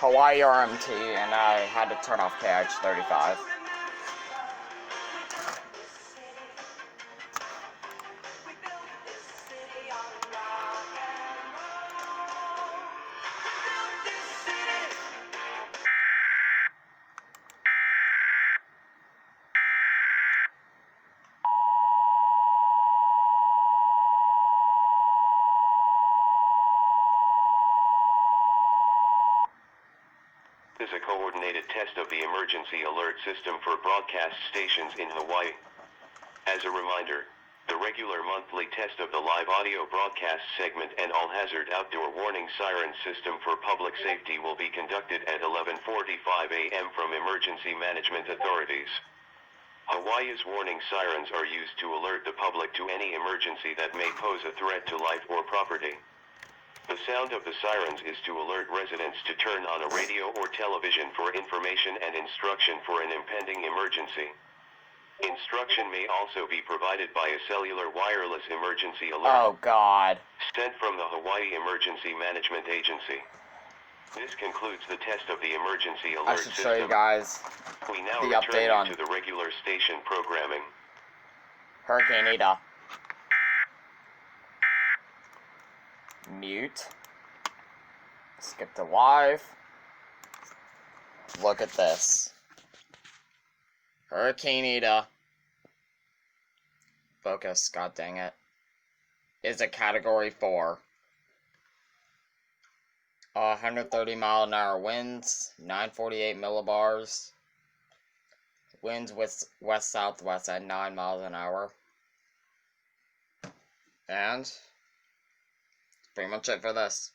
Hawaii RMT, and I had to turn off KH35. Is a coordinated test of the emergency alert system for broadcast stations in Hawaii. As a reminder, the regular monthly test of the live audio broadcast segment and all-hazard outdoor warning siren system for public safety will be conducted at 11:45 a.m. from emergency management authorities. Hawaii's warning sirens are used to alert the public to any emergency that may pose a threat to life or property. The sound of the sirens is to alert residents to turn on a radio or television for information and instruction for an impending emergency. Instruction may also be provided by a cellular wireless emergency alert. Oh, God. Sent from the Hawaii Emergency Management Agency. This concludes the test of the emergency alert I should system. show you guys We now the return update you on to the regular station programming. Hurricane Ida. Mute. Skip to live. Look at this. Hurricane Ida. Focus, god dang it. Is a category 4. 130 mile an hour winds, 948 millibars. Winds with west-southwest at 9 miles an hour. And that's pretty much it for this.